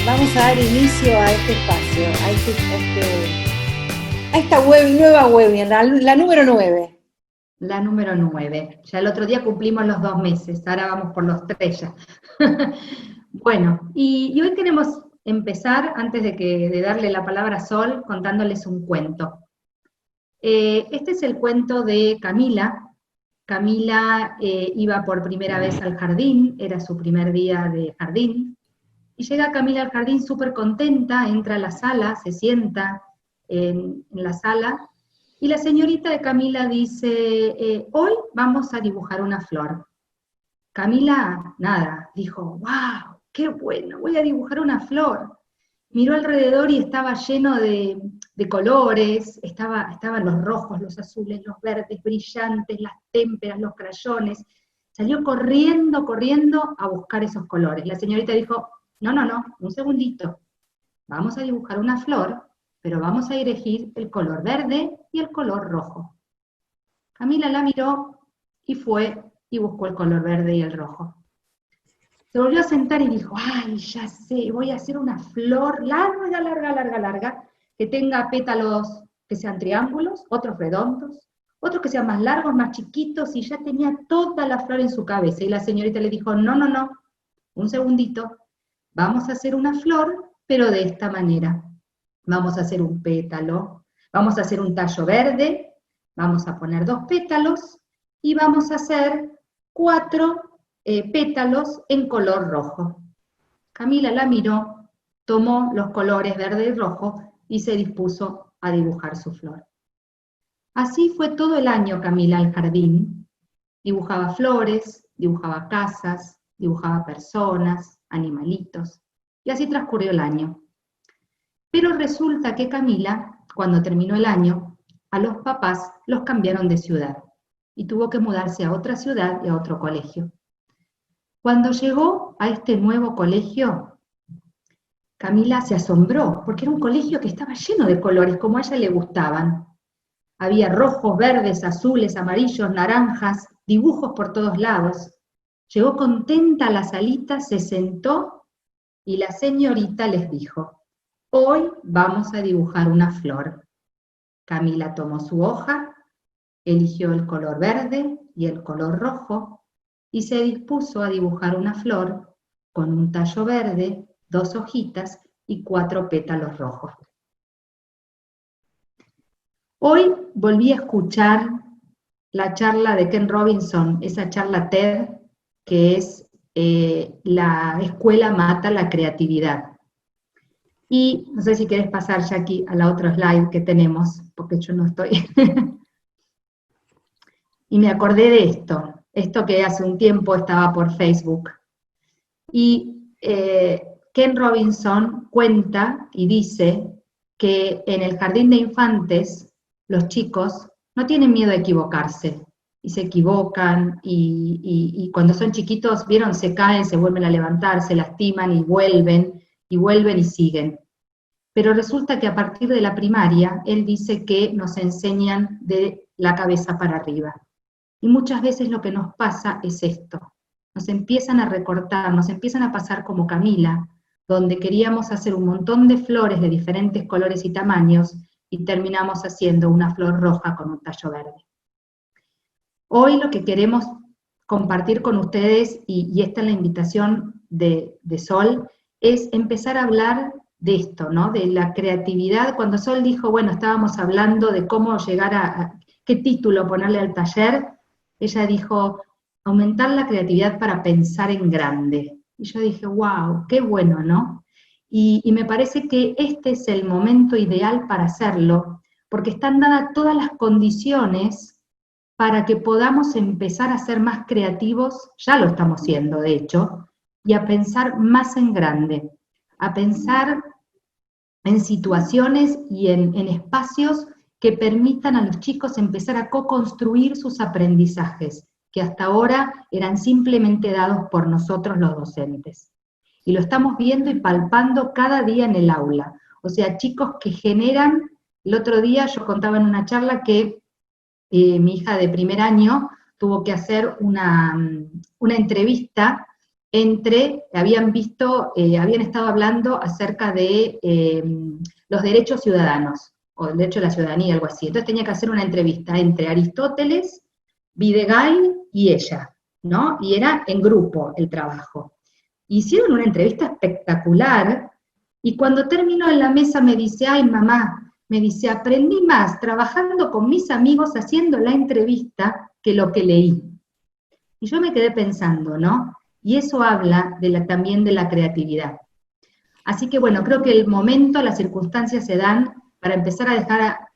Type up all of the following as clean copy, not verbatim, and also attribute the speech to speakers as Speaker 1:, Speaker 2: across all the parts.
Speaker 1: vamos a dar inicio a este espacio, a esta nueva webinar, la número 9.
Speaker 2: La número 9. Ya el otro día cumplimos los 2 meses, ahora vamos por los 3 ya. Bueno, y hoy queremos empezar, antes de darle la palabra a Sol, contándoles un cuento. Este es el cuento de Camila. Camila iba por primera vez al jardín, era su primer día de jardín, y llega Camila al jardín súper contenta, entra a la sala, se sienta en la sala, y la señorita de Camila dice, hoy vamos a dibujar una flor. Camila, nada, dijo, wow, qué bueno, voy a dibujar una flor. Miró alrededor y estaba lleno de colores, estaban los rojos, los azules, los verdes, brillantes, las témperas, los crayones. Salió corriendo a buscar esos colores. La señorita dijo, no, un segundito, vamos a dibujar una flor, pero vamos a elegir el color verde y el color rojo. Camila la miró y fue y buscó el color verde y el rojo. Se volvió a sentar y dijo, ay, ya sé, voy a hacer una flor larga, que tenga pétalos que sean triángulos, otros redondos, otros que sean más largos, más chiquitos, y ya tenía toda la flor en su cabeza. Y la señorita le dijo, no, un segundito, vamos a hacer una flor, pero de esta manera. Vamos a hacer un pétalo, vamos a hacer un tallo verde, vamos a poner 2 pétalos, y vamos a hacer 4 pétalos en color rojo. Camila la miró, tomó los colores verde y rojo y se dispuso a dibujar su flor. Así fue todo el año Camila al jardín. Dibujaba flores, dibujaba casas, dibujaba personas, animalitos, y así transcurrió el año. Pero resulta que Camila, cuando terminó el año, a los papás los cambiaron de ciudad y tuvo que mudarse a otra ciudad y a otro colegio. Cuando llegó a este nuevo colegio, Camila se asombró, porque era un colegio que estaba lleno de colores, como a ella le gustaban. Había rojos, verdes, azules, amarillos, naranjas, dibujos por todos lados. Llegó contenta a la salita, se sentó, y la señorita les dijo, hoy vamos a dibujar una flor. Camila tomó su hoja, eligió el color verde y el color rojo, y se dispuso a dibujar una flor con un tallo verde, 2 hojitas y 4 pétalos rojos. Hoy volví a escuchar la charla de Ken Robinson, esa charla TED, que es La escuela mata la creatividad. Y no sé si querés pasar, Jackie, a la otra slide que tenemos, porque yo no estoy. Y me acordé de esto que hace un tiempo estaba por Facebook. Y Ken Robinson cuenta y dice que en el jardín de infantes los chicos no tienen miedo a equivocarse, y se equivocan, y cuando son chiquitos, vieron, se caen, se vuelven a levantar, se lastiman y vuelven y siguen. Pero resulta que a partir de la primaria, él dice que nos enseñan de la cabeza para arriba. Y muchas veces lo que nos pasa es esto, nos empiezan a recortar, nos empiezan a pasar como Camila, donde queríamos hacer un montón de flores de diferentes colores y tamaños, y terminamos haciendo una flor roja con un tallo verde. Hoy lo que queremos compartir con ustedes, y esta es la invitación de Sol, es empezar a hablar de esto, ¿no? De la creatividad. Cuando Sol dijo, bueno, estábamos hablando de cómo llegar a qué título ponerle al taller, ella dijo, aumentar la creatividad para pensar en grande. Y yo dije, wow, qué bueno, ¿no? Y me parece que este es el momento ideal para hacerlo, porque están dadas todas las condiciones para que podamos empezar a ser más creativos, ya lo estamos siendo de hecho, y a pensar más en grande, a pensar en situaciones y en espacios que permitan a los chicos empezar a co-construir sus aprendizajes, que hasta ahora eran simplemente dados por nosotros los docentes. Y lo estamos viendo y palpando cada día en el aula. O sea, chicos que generan, el otro día yo contaba en una charla que mi hija de primer año tuvo que hacer una entrevista habían estado hablando acerca de los derechos ciudadanos, o el derecho a la ciudadanía, algo así. Entonces tenía que hacer una entrevista entre Aristóteles, Videgain y ella, ¿no? Y era en grupo el trabajo. Hicieron una entrevista espectacular, y cuando terminó en la mesa me dice, ay mamá, me dice, aprendí más trabajando con mis amigos haciendo la entrevista que lo que leí. Y yo me quedé pensando, ¿no? Y eso habla también de la creatividad. Así que bueno, creo que el momento, las circunstancias se dan para empezar a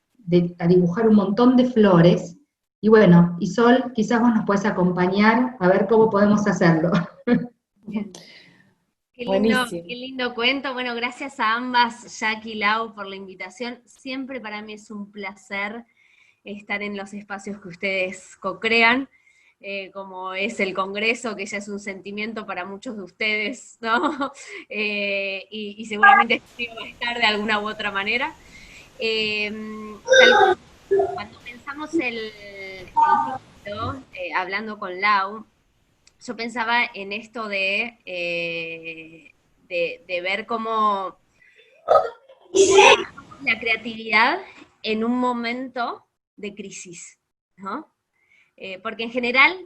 Speaker 2: a dibujar un montón de flores. Y bueno, y Sol, quizás vos nos puedes acompañar a ver cómo podemos hacerlo.
Speaker 3: Bien.
Speaker 1: Buenísimo.
Speaker 3: Qué lindo cuento. Bueno, gracias a ambas, Jackie y Lau, por la invitación. Siempre para mí es un placer estar en los espacios que ustedes co-crean, como es el Congreso, que ya es un sentimiento para muchos de ustedes, ¿no? Y seguramente va a estar de alguna u otra manera. Cuando pensamos el título, hablando con Lau, yo pensaba en esto de ver cómo la creatividad en un momento de crisis, ¿no? Porque en general,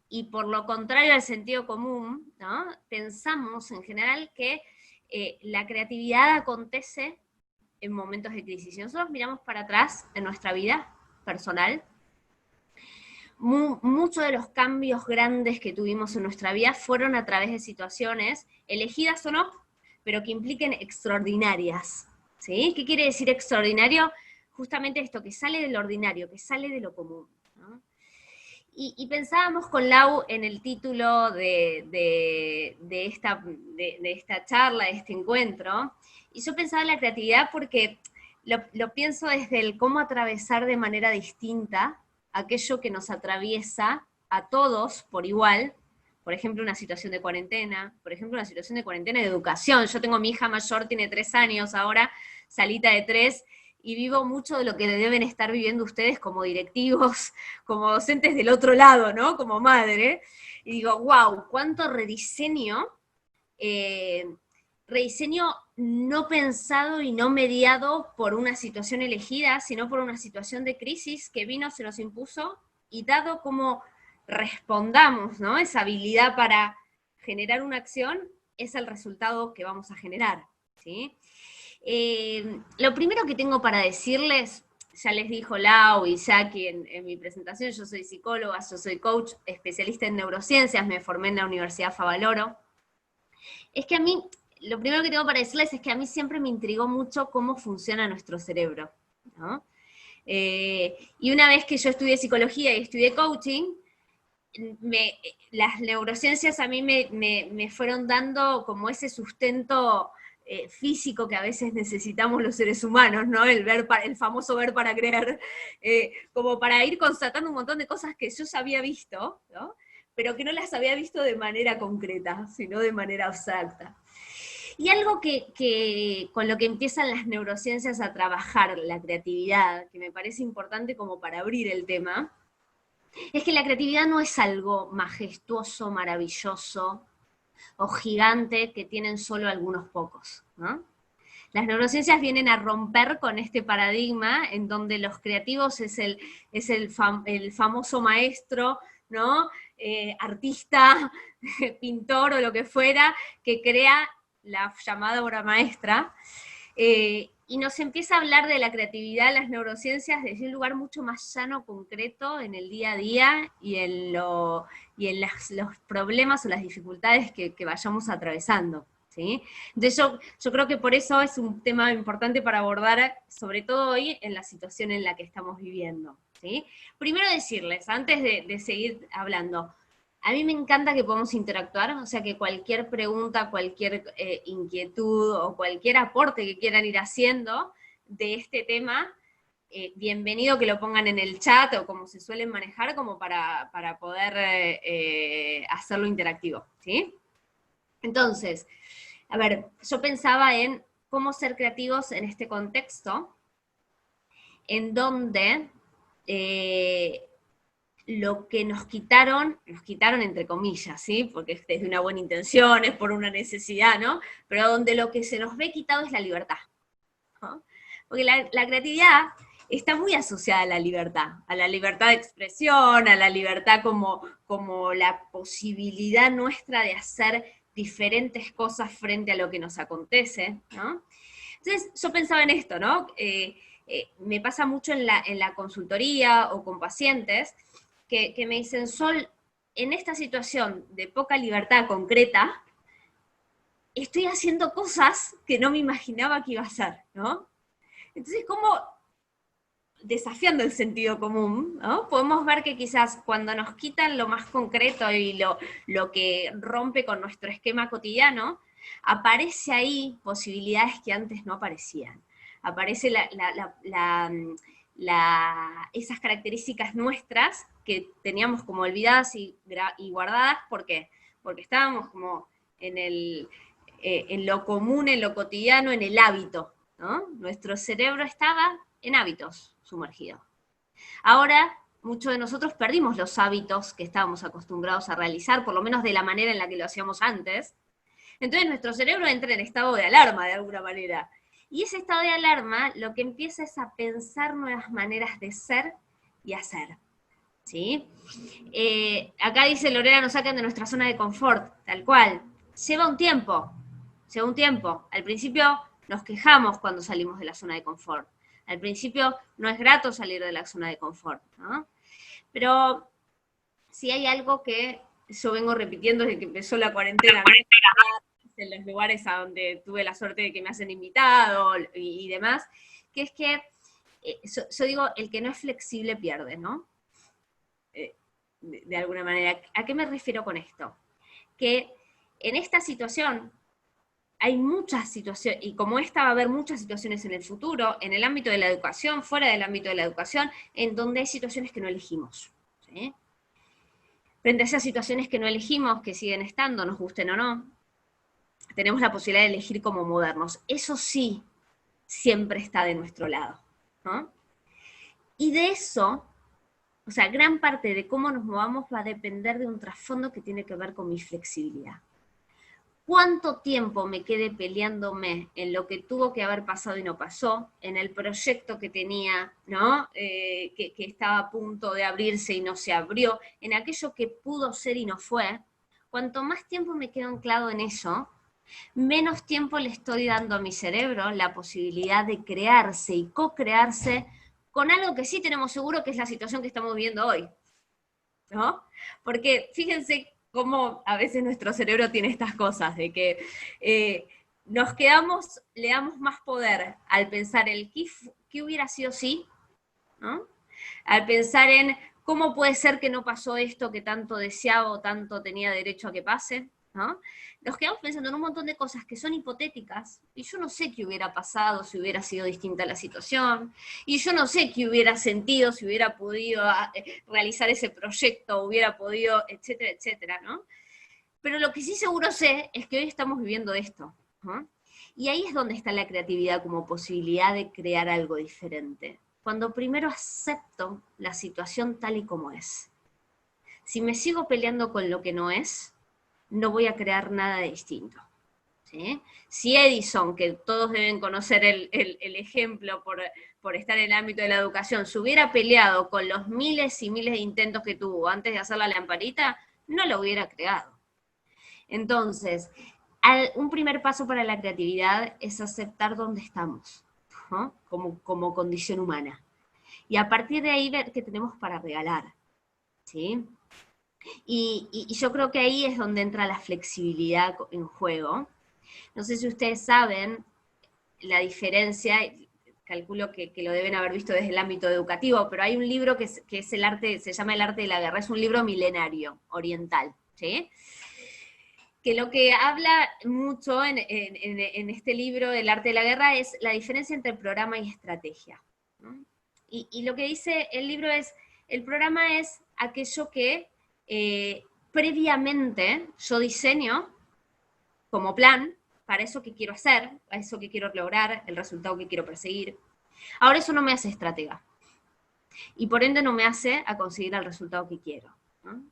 Speaker 3: y por lo contrario al sentido común, ¿no? Pensamos en general que la creatividad acontece en momentos de crisis. Si nosotros miramos para atrás en nuestra vida personal, muchos de los cambios grandes que tuvimos en nuestra vida fueron a través de situaciones, elegidas o no, pero que impliquen extraordinarias. ¿Sí? ¿Qué quiere decir extraordinario? Justamente esto, que sale del ordinario, que sale de lo común, ¿no? Y pensábamos con Lau en el título de esta charla, de este encuentro, y yo pensaba en la creatividad porque lo pienso desde el cómo atravesar de manera distinta aquello que nos atraviesa a todos por igual, por ejemplo, una situación de cuarentena, por ejemplo, una situación de cuarentena de educación. Yo tengo mi hija mayor, tiene 3 años ahora, Salita de 3, y vivo mucho de lo que deben estar viviendo ustedes como directivos, como docentes del otro lado, ¿no? Como madre. Y digo, wow, cuánto rediseño, rediseño no pensado y no mediado por una situación elegida, sino por una situación de crisis que vino, se nos impuso, y dado como respondamos, ¿no? Esa habilidad para generar una acción es el resultado que vamos a generar, ¿sí? Lo primero que tengo para decirles, ya les dijo Lau y Jackie en mi presentación, yo soy psicóloga, yo soy coach, especialista en neurociencias, me formé en la Universidad Favaloro. Es que a mí, lo primero que tengo para decirles es que a mí siempre me intrigó mucho cómo funciona nuestro cerebro, ¿no? Y una vez que yo estudié psicología y estudié coaching, las neurociencias a mí me fueron dando como ese sustento físico que a veces necesitamos los seres humanos, ¿no? El famoso ver para creer, como para ir constatando un montón de cosas que yo ya había visto, ¿no? Pero que no las había visto de manera concreta, sino de manera abstracta. Y algo que con lo que empiezan las neurociencias a trabajar la creatividad, que me parece importante como para abrir el tema, es que la creatividad no es algo majestuoso, maravilloso o gigante que tienen solo algunos pocos, ¿no? Las neurociencias vienen a romper con este paradigma en donde los creativos es el famoso maestro, ¿no? Artista, pintor o lo que fuera, que crea la llamada obra maestra, y nos empieza a hablar de la creatividad, las neurociencias, desde un lugar mucho más llano, concreto, en el día a día y en los problemas o las dificultades que vayamos atravesando, ¿sí? Entonces yo creo que por eso es un tema importante para abordar, sobre todo hoy, en la situación en la que estamos viviendo, ¿sí? Primero decirles, antes de seguir hablando, a mí me encanta que podamos interactuar, o sea que cualquier pregunta, cualquier inquietud o cualquier aporte que quieran ir haciendo de este tema, bienvenido que lo pongan en el chat o como se suelen manejar, como para poder hacerlo interactivo, ¿sí? Entonces, a ver, yo pensaba en cómo ser creativos en este contexto, en donde lo que nos quitaron entre comillas, ¿sí? Porque es de una buena intención, es por una necesidad, ¿no? Pero donde lo que se nos ve quitado es la libertad, ¿no? Porque la creatividad está muy asociada a la libertad de expresión, a la libertad como la posibilidad nuestra de hacer diferentes cosas frente a lo que nos acontece, ¿no? Entonces, yo pensaba en esto, ¿no? Me pasa mucho en la consultoría o con pacientes que me dicen, Sol, en esta situación de poca libertad concreta, estoy haciendo cosas que no me imaginaba que iba a hacer, ¿no? Entonces, como desafiando el sentido común, ¿no? Podemos ver que quizás cuando nos quitan lo más concreto y lo que rompe con nuestro esquema cotidiano, aparece ahí posibilidades que antes no aparecían. Aparece esas características nuestras que teníamos como olvidadas y guardadas, ¿por qué? Porque estábamos como en lo común, en lo cotidiano, en el hábito, ¿no? Nuestro cerebro estaba en hábitos sumergido. Ahora, muchos de nosotros perdimos los hábitos que estábamos acostumbrados a realizar, por lo menos de la manera en la que lo hacíamos antes. Entonces nuestro cerebro entra en estado de alarma de alguna manera. Y ese estado de alarma lo que empieza es a pensar nuevas maneras de ser y hacer. ¿Sí? Acá dice Lorena, nos sacan de nuestra zona de confort, tal cual. Lleva un tiempo. Al principio nos quejamos cuando salimos de la zona de confort. Al principio no es grato salir de la zona de confort, ¿no? Pero sí hay algo que yo vengo repitiendo desde que empezó la cuarentena, ¿no? En los lugares a donde tuve la suerte de que me hacen invitado y demás, que es que, yo digo, el que no es flexible pierde, ¿no? De alguna manera. ¿A qué me refiero con esto? Que en esta situación hay muchas situaciones, y como esta va a haber muchas situaciones en el futuro, en el ámbito de la educación, fuera del ámbito de la educación, en donde hay situaciones que no elegimos, ¿sí? Frente a esas situaciones que no elegimos, que siguen estando, nos gusten o no, tenemos la posibilidad de elegir cómo movernos. Eso sí, siempre está de nuestro lado, ¿no? Y de eso, o sea, gran parte de cómo nos movamos va a depender de un trasfondo que tiene que ver con mi flexibilidad. ¿Cuánto tiempo me quedé peleándome en lo que tuvo que haber pasado y no pasó, en el proyecto que tenía, ¿no? Que estaba a punto de abrirse y no se abrió, en aquello que pudo ser y no fue? Cuanto más tiempo me quedo anclado en eso, menos tiempo le estoy dando a mi cerebro la posibilidad de crearse y co-crearse con algo que sí tenemos seguro, que es la situación que estamos viviendo hoy, ¿no? Porque fíjense cómo a veces nuestro cerebro tiene estas cosas, de que nos quedamos, le damos más poder al pensar el qué hubiera sido si, ¿no? Al pensar en cómo puede ser que no pasó esto que tanto deseaba o tanto tenía derecho a que pase, ¿no? Nos quedamos pensando en un montón de cosas que son hipotéticas, y yo no sé qué hubiera pasado si hubiera sido distinta la situación, y yo no sé qué hubiera sentido si hubiera podido realizar ese proyecto, hubiera podido, etcétera, etcétera, ¿no? Pero lo que sí seguro sé es que hoy estamos viviendo esto, ¿no? Y ahí es donde está la creatividad como posibilidad de crear algo diferente. Cuando primero acepto la situación tal y como es. Si me sigo peleando con lo que no es, no voy a crear nada distinto, ¿sí? Si Edison, que todos deben conocer el ejemplo por estar en el ámbito de la educación, se hubiera peleado con los miles y miles de intentos que tuvo antes de hacer la lamparita, no lo hubiera creado. Entonces, un primer paso para la creatividad es aceptar dónde estamos, ¿no? Como condición humana. Y a partir de ahí ver qué tenemos para regalar, ¿sí? Y yo creo que ahí es donde entra la flexibilidad en juego. No sé si ustedes saben la diferencia, calculo que lo deben haber visto desde el ámbito educativo, pero hay un libro que es el arte, se llama El arte de la guerra, es un libro milenario, oriental, ¿sí? Que lo que habla mucho en este libro, El arte de la guerra, es la diferencia entre programa y estrategia, ¿no? Y lo que dice el libro es, el programa es aquello que previamente yo diseño como plan para eso que quiero hacer, para eso que quiero lograr, el resultado que quiero perseguir. Ahora eso no me hace estratega. y por ende no me hace a conseguir el resultado que quiero, ¿no?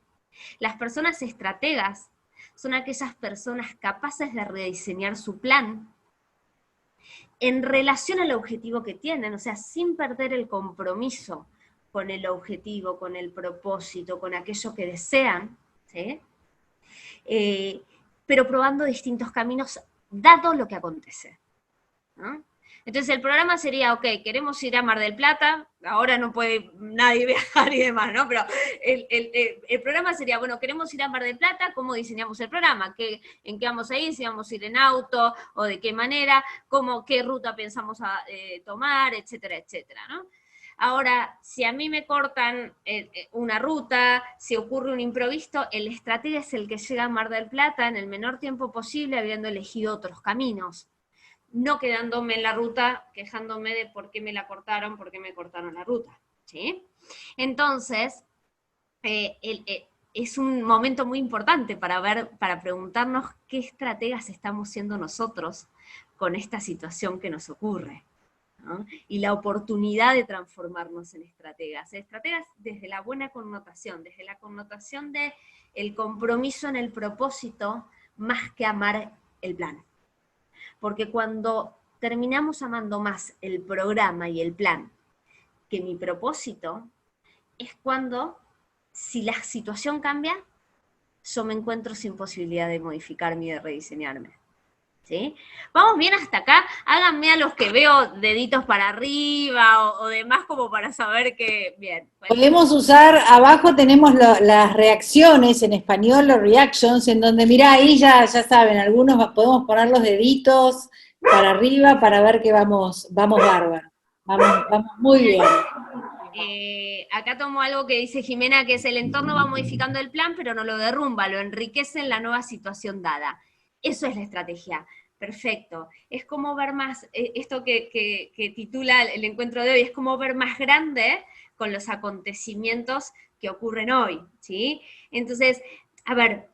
Speaker 3: Las personas estrategas son aquellas personas capaces de rediseñar su plan en relación al objetivo que tienen, o sea, sin perder el compromiso con el objetivo, con el propósito, con aquello que desean, ¿sí? Pero probando distintos caminos dado lo que acontece, ¿no? Entonces el programa sería, ok, queremos ir a Mar del Plata, ahora no puede nadie viajar y demás, ¿no? Pero el programa sería, bueno, queremos ir a Mar del Plata, ¿cómo diseñamos el programa? ¿En qué vamos a ir? ¿Si vamos a ir en auto o de qué manera? ¿Qué ruta pensamos tomar? Etcétera, etcétera, ¿no? Ahora, si a mí me cortan una ruta, si ocurre un imprevisto, el estratega es el que llega a Mar del Plata en el menor tiempo posible, habiendo elegido otros caminos, no quedándome en la ruta, quejándome de por qué me la cortaron, por qué me cortaron la ruta, ¿sí? Entonces, es un momento muy importante para preguntarnos qué estrategas estamos siendo nosotros con esta situación que nos ocurre, ¿no? Y la oportunidad de transformarnos en estrategas. Estrategas desde la buena connotación, desde la connotación de el compromiso en el propósito, más que amar el plan. Porque cuando terminamos amando más el programa y el plan que mi propósito, es cuando, si la situación cambia, yo me encuentro sin posibilidad de modificarme y de rediseñarme, ¿sí? Vamos bien hasta acá, háganme a los que veo deditos para arriba o demás como para saber que, bien. Bueno.
Speaker 1: Podemos usar, abajo tenemos las reacciones, en español los reactions, en donde mirá, ahí ya saben, algunos podemos poner los deditos para arriba para ver que vamos bárbaro, vamos muy bien.
Speaker 3: Acá tomo algo que dice Jimena, que es el entorno va modificando el plan, pero no lo derrumba, lo enriquece en la nueva situación dada. Eso es la estrategia. Perfecto. Es como ver más, esto que titula el encuentro de hoy, es como ver más grande con los acontecimientos que ocurren hoy, ¿sí? Entonces, a ver,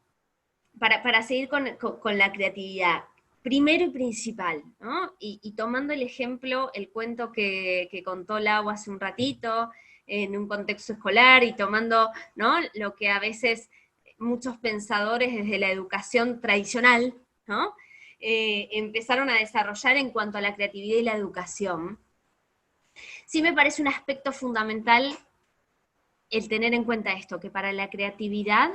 Speaker 3: para seguir con la creatividad, primero y principal, ¿no? Y tomando el ejemplo, el cuento que contó Lau hace un ratito, en un contexto escolar, y tomando, ¿no?, lo que a veces muchos pensadores desde la educación tradicional, ¿no?, empezaron a desarrollar en cuanto a la creatividad y la educación, sí me parece un aspecto fundamental el tener en cuenta esto, que para la creatividad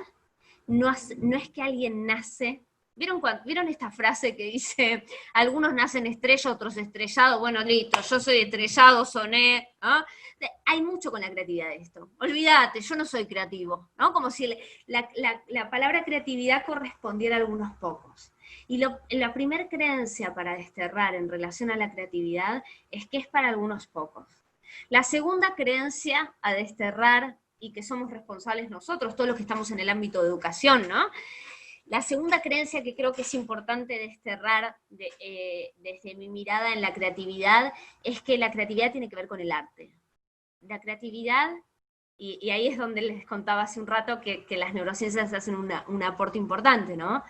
Speaker 3: no es que alguien nace. ¿Vieron esta frase que dice, algunos nacen estrella, otros estrellados? Bueno, listo, yo soy estrellado, soné, ¿no? Hay mucho con la creatividad de esto. Olvídate, yo no soy creativo, ¿no? Como si la palabra creatividad correspondiera a algunos pocos. Y la primera creencia para desterrar en relación a la creatividad es que es para algunos pocos. La segunda creencia a desterrar, y que somos responsables nosotros, todos los que estamos en el ámbito de educación, ¿no? La segunda creencia que creo que es importante desterrar desde mi mirada en la creatividad es que la creatividad tiene que ver con el arte. La creatividad, y ahí es donde les contaba hace un rato que las neurociencias hacen un aporte importante, ¿no?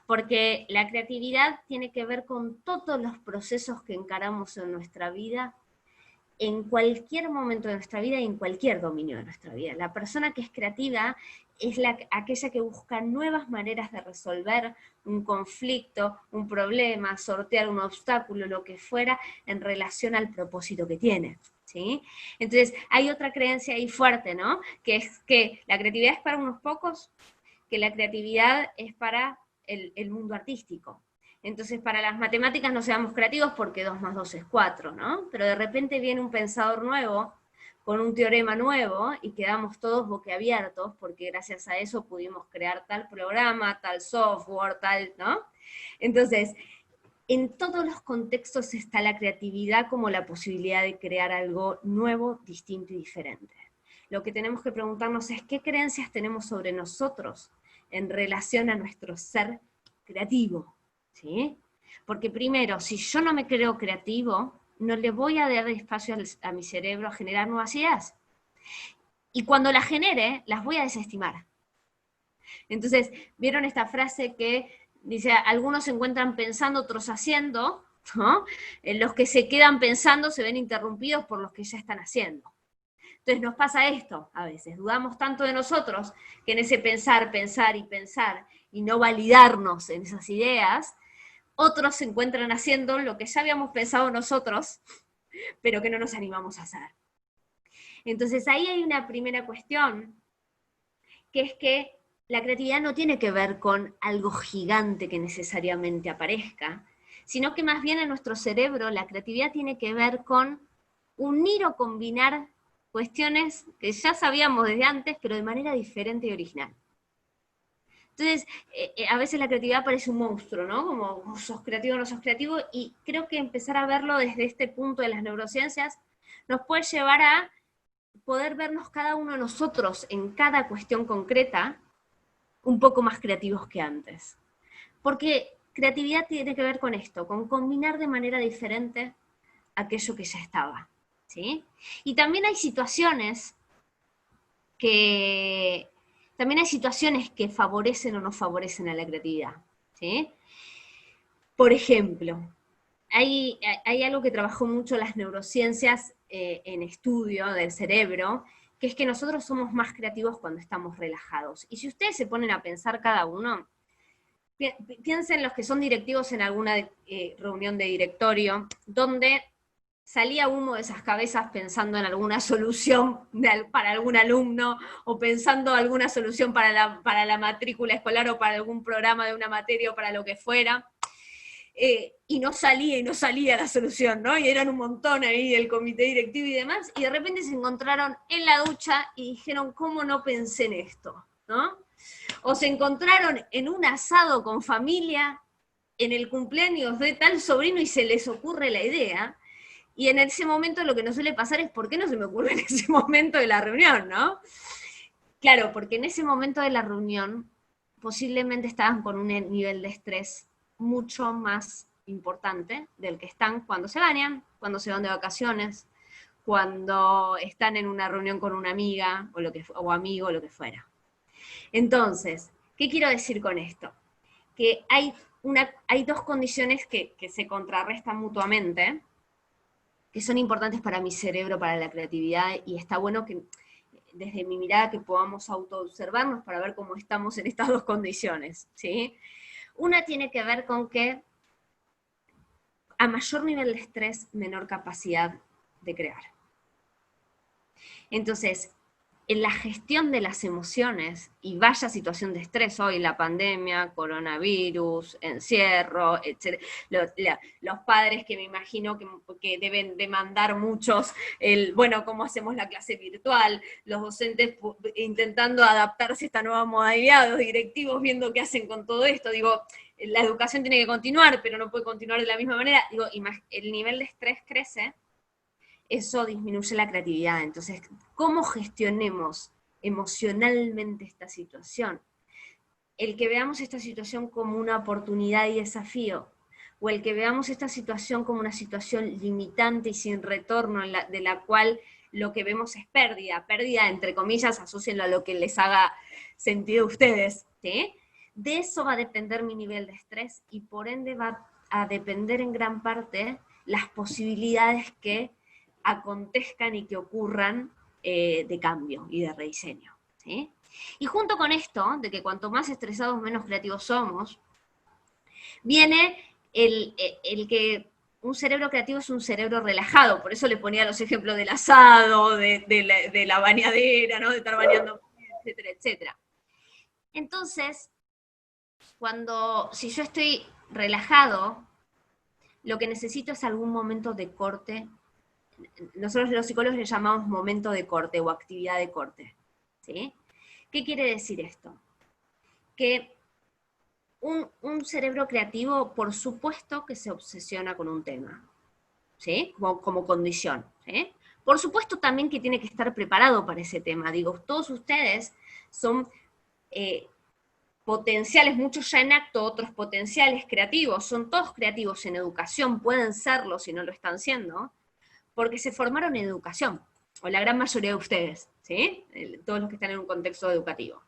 Speaker 3: Porque la creatividad tiene que ver con todos los procesos que encaramos en nuestra vida, en cualquier momento de nuestra vida y en cualquier dominio de nuestra vida. La persona que es creativa es aquella que busca nuevas maneras de resolver un conflicto, un problema, sortear un obstáculo, lo que fuera, en relación al propósito que tiene, ¿sí? Entonces, hay otra creencia ahí fuerte, ¿no? Que es que la creatividad es para unos pocos, que la creatividad es para el mundo artístico. Entonces, para las matemáticas no seamos creativos porque 2 más 2 es 4, ¿no? Pero de repente viene un pensador nuevo, con un teorema nuevo, y quedamos todos boquiabiertos, porque gracias a eso pudimos crear tal programa, tal software, tal, ¿no? Entonces, en todos los contextos está la creatividad como la posibilidad de crear algo nuevo, distinto y diferente. Lo que tenemos que preguntarnos es qué creencias tenemos sobre nosotros en relación a nuestro ser creativo, ¿sí? Porque primero, si yo no me creo creativo, no le voy a dar espacio a mi cerebro a generar nuevas ideas. Y cuando las genere, las voy a desestimar. Entonces, ¿vieron esta frase que dice, algunos se encuentran pensando, otros haciendo, ¿no? Los que se quedan pensando se ven interrumpidos por los que ya están haciendo. Entonces nos pasa esto a veces, dudamos tanto de nosotros que en ese pensar, pensar y pensar y no validarnos en esas ideas, otros se encuentran haciendo lo que ya habíamos pensado nosotros, pero que no nos animamos a hacer. Entonces ahí hay una primera cuestión, que es que la creatividad no tiene que ver con algo gigante que necesariamente aparezca, sino que más bien en nuestro cerebro la creatividad tiene que ver con unir o combinar cuestiones que ya sabíamos desde antes, pero de manera diferente y original. Entonces, a veces la creatividad parece un monstruo, ¿no? Como sos creativo o no sos creativo, y creo que empezar a verlo desde este punto de las neurociencias nos puede llevar a poder vernos cada uno de nosotros en cada cuestión concreta un poco más creativos que antes. Porque creatividad tiene que ver con esto, con combinar de manera diferente aquello que ya estaba, ¿sí? Y también hay situaciones que favorecen o no favorecen a la creatividad, ¿sí? Por ejemplo, hay algo que trabajó mucho las neurociencias en estudio del cerebro, que es que nosotros somos más creativos cuando estamos relajados. Y si ustedes se ponen a pensar cada uno, piensen los que son directivos en alguna reunión de directorio, donde salía humo de esas cabezas pensando en alguna solución para algún alumno, o pensando alguna solución para la matrícula escolar, o para algún programa de una materia, o para lo que fuera. Y no salía la solución, ¿no? Y eran un montón ahí del comité directivo y demás, y de repente se encontraron en la ducha y dijeron, ¿cómo no pensé en esto? ¿No? O se encontraron en un asado con familia, en el cumpleaños de tal sobrino, y se les ocurre la idea, y en ese momento lo que nos suele pasar es, ¿por qué no se me ocurre en ese momento de la reunión, no? Claro, porque en ese momento de la reunión posiblemente estaban con un nivel de estrés mucho más importante del que están cuando se bañan, cuando se van de vacaciones, cuando están en una reunión con una amiga o amigo o lo que fuera. Entonces, ¿qué quiero decir con esto? Que hay dos condiciones que se contrarrestan mutuamente, que son importantes para mi cerebro, para la creatividad, y está bueno que desde mi mirada que podamos autoobservarnos para ver cómo estamos en estas dos condiciones, ¿sí? Una tiene que ver con que a mayor nivel de estrés, menor capacidad de crear. Entonces, en la gestión de las emociones, y vaya situación de estrés hoy, la pandemia, coronavirus, encierro, etc. Los padres que me imagino que deben demandar muchos, bueno, ¿cómo hacemos la clase virtual? Los docentes intentando adaptarse a esta nueva modalidad, los directivos viendo qué hacen con todo esto. Digo, la educación tiene que continuar, pero no puede continuar de la misma manera. Digo, el nivel de estrés crece, eso disminuye la creatividad. Entonces, ¿cómo gestionemos emocionalmente esta situación? El que veamos esta situación como una oportunidad y desafío, o el que veamos esta situación como una situación limitante y sin retorno, de la cual lo que vemos es pérdida entre comillas, asócienlo a lo que les haga sentido a ustedes, ¿sí? De eso va a depender mi nivel de estrés, y por ende va a depender en gran parte las posibilidades que acontezcan y que ocurran de cambio y de rediseño, ¿sí? Y junto con esto, de que cuanto más estresados, menos creativos somos, viene el que un cerebro creativo es un cerebro relajado. Por eso le ponía los ejemplos del asado, de la bañadera, ¿no? De estar bañando, etcétera, etcétera. Entonces, si yo estoy relajado, lo que necesito es algún momento de corte. Nosotros los psicólogos le llamamos momento de corte o actividad de corte, ¿sí? ¿Qué quiere decir esto? Que un cerebro creativo, por supuesto que se obsesiona con un tema, ¿sí? Como condición, ¿sí? Por supuesto también que tiene que estar preparado para ese tema. Digo, todos ustedes son potenciales, muchos ya en acto, otros potenciales creativos, son todos creativos en educación, pueden serlo si no lo están siendo, porque se formaron en educación, o la gran mayoría de ustedes, ¿sí? Todos los que están en un contexto educativo.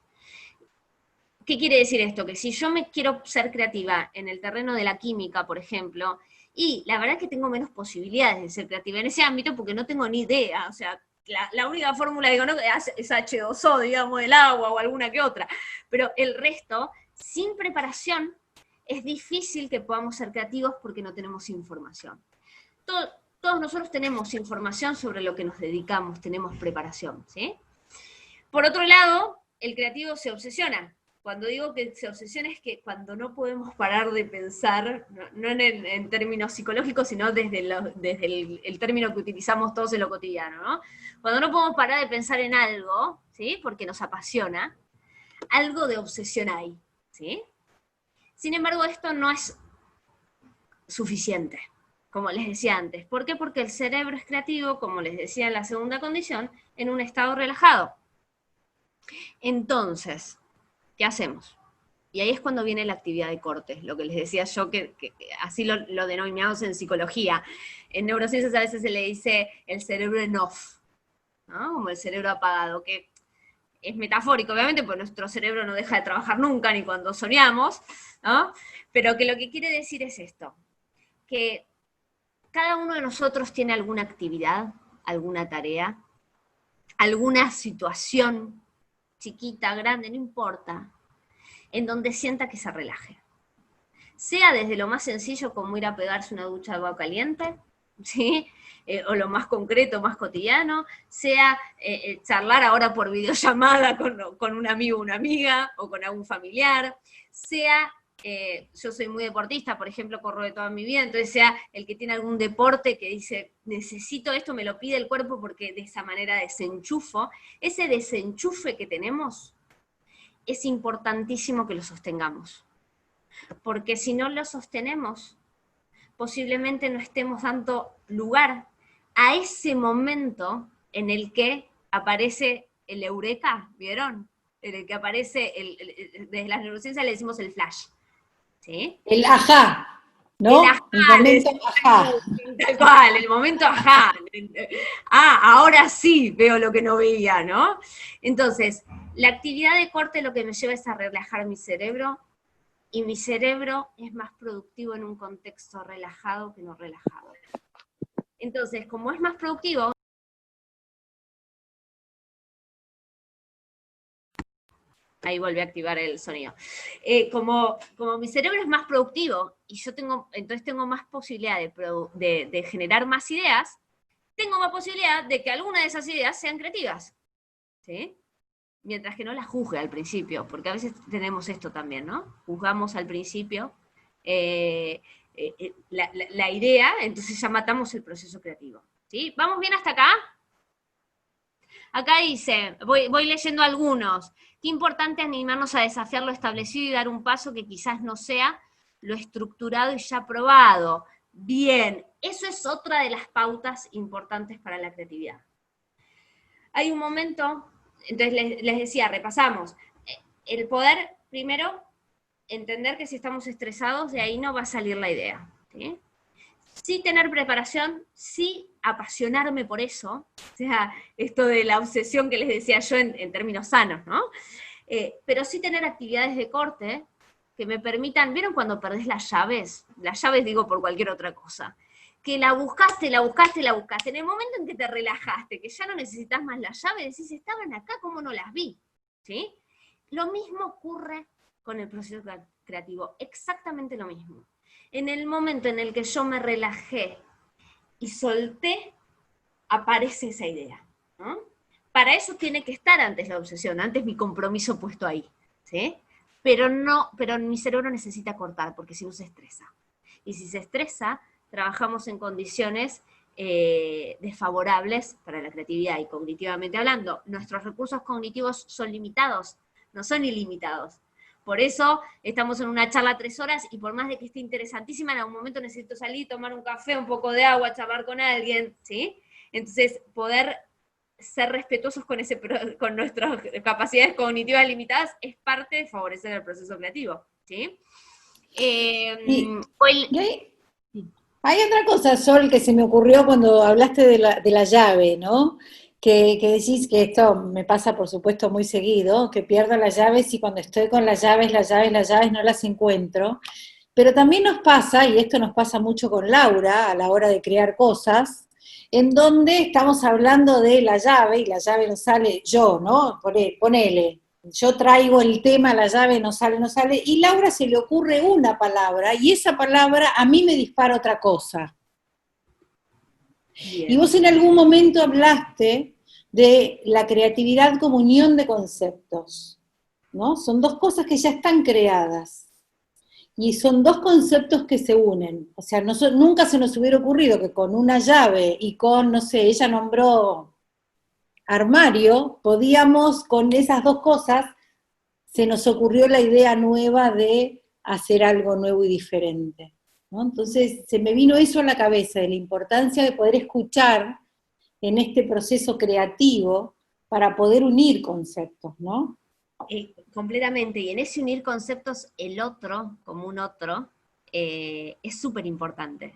Speaker 3: ¿Qué quiere decir esto? Que si yo me quiero ser creativa en el terreno de la química, por ejemplo, y la verdad es que tengo menos posibilidades de ser creativa en ese ámbito porque no tengo ni idea, o sea, la única fórmula que conozco es H2O, digamos, del agua o alguna que otra. Pero el resto, sin preparación, es difícil que podamos ser creativos porque no tenemos información. Todos nosotros tenemos información sobre lo que nos dedicamos, tenemos preparación, ¿sí? Por otro lado, el creativo se obsesiona. Cuando digo que se obsesiona es que cuando no podemos parar de pensar, no en términos psicológicos, sino desde el término que utilizamos todos en lo cotidiano, ¿no? Cuando no podemos parar de pensar en algo, ¿sí? Porque nos apasiona, algo de obsesión hay, ¿sí? Sin embargo, esto no es suficiente, como les decía antes. ¿Por qué? Porque el cerebro es creativo, como les decía en la segunda condición, en un estado relajado. Entonces, ¿qué hacemos? Y ahí es cuando viene la actividad de corte, lo que les decía yo, que así lo denominamos en psicología. En neurociencias a veces se le dice el cerebro en off, ¿no? Como el cerebro apagado, que es metafórico, obviamente, porque nuestro cerebro no deja de trabajar nunca, ni cuando soñamos, ¿no? Pero que lo que quiere decir es esto, que cada uno de nosotros tiene alguna actividad, alguna tarea, alguna situación, chiquita, grande, no importa, en donde sienta que se relaje. Sea desde lo más sencillo como ir a pegarse una ducha de agua caliente, ¿sí? O lo más concreto, más cotidiano, sea charlar ahora por videollamada con un amigo o una amiga, o con algún familiar, sea, yo soy muy deportista, por ejemplo, corro de toda mi vida, entonces sea el que tiene algún deporte que dice, necesito esto, me lo pide el cuerpo porque de esa manera desenchufo, ese desenchufe que tenemos, es importantísimo que lo sostengamos, porque si no lo sostenemos, posiblemente no estemos dando lugar a ese momento en el que aparece el eureka, ¿vieron? En el que aparece, desde las neurociencias le decimos el flash, ¿sí?
Speaker 1: El ajá, ¿no?
Speaker 3: El ajá,
Speaker 1: el momento ajá.
Speaker 3: Tal cual, el momento ajá. Ahora sí veo lo que no veía, ¿no? Entonces, la actividad de corte lo que me lleva es a relajar mi cerebro, y mi cerebro es más productivo en un contexto relajado que no relajado. Entonces, como es más productivo, ahí volví a activar el sonido, como mi cerebro es más productivo, y yo entonces tengo más posibilidad de generar más ideas, tengo más posibilidad de que alguna de esas ideas sean creativas, ¿sí? Mientras que no las juzgue al principio, porque a veces tenemos esto también, ¿no? Juzgamos al principio la idea, entonces ya matamos el proceso creativo, ¿sí? ¿Vamos bien hasta acá? Acá dice, voy leyendo algunos. Qué importante animarnos a desafiar lo establecido y dar un paso que quizás no sea lo estructurado y ya probado. Bien, eso es otra de las pautas importantes para la creatividad. Hay un momento, entonces les decía, repasamos, el poder, primero, entender que si estamos estresados, de ahí no va a salir la idea, ¿sí? Sí tener preparación, sí apasionarme por eso, o sea, esto de la obsesión que les decía yo en términos sanos, ¿no? Pero sí tener actividades de corte que me permitan, ¿vieron cuando perdés las llaves? Las llaves digo por cualquier otra cosa, que la buscaste, en el momento en que te relajaste, que ya no necesitas más las llaves, decís, estaban acá, ¿cómo no las vi? ¿Sí? Lo mismo ocurre con el proceso creativo, exactamente lo mismo. En el momento en el que yo me relajé y solté, aparece esa idea, ¿no? Para eso tiene que estar antes la obsesión, antes mi compromiso puesto ahí, ¿sí? Pero mi cerebro necesita cortar, porque si no se estresa. Y si se estresa, trabajamos en condiciones desfavorables para la creatividad, y cognitivamente hablando, nuestros recursos cognitivos son limitados, no son ilimitados. Por eso estamos en una charla 3 horas, y por más de que esté interesantísima, en algún momento necesito salir, tomar un café, un poco de agua, charlar con alguien, ¿sí? Entonces, poder ser respetuosos con nuestras capacidades cognitivas limitadas es parte de favorecer el proceso creativo, ¿sí?
Speaker 1: Hay otra cosa, Sol, que se me ocurrió cuando hablaste de la llave, ¿no? Que decís que esto me pasa, por supuesto, muy seguido, que pierdo las llaves y cuando estoy con las llaves no las encuentro. Pero también nos pasa, y esto nos pasa mucho con Laura a la hora de crear cosas, en donde estamos hablando de la llave, y la llave no sale yo, ¿no? Ponele, yo traigo el tema, la llave no sale, no sale, y Laura se le ocurre una palabra, y esa palabra a mí me dispara otra cosa.
Speaker 3: Bien.
Speaker 1: Y vos en algún momento hablaste de la creatividad como unión de conceptos, ¿no? Son dos cosas que ya están creadas. Y son dos conceptos que se unen. O sea, nunca se nos hubiera ocurrido que con una llave y con, no sé, ella nombró armario, podíamos con esas dos cosas, se nos ocurrió la idea nueva de hacer algo nuevo y diferente, ¿no? Entonces se me vino eso a la cabeza, de la importancia de poder escuchar en este proceso creativo para poder unir conceptos, ¿no?
Speaker 3: Completamente, y en ese unir conceptos, el otro, como un otro, es súper importante.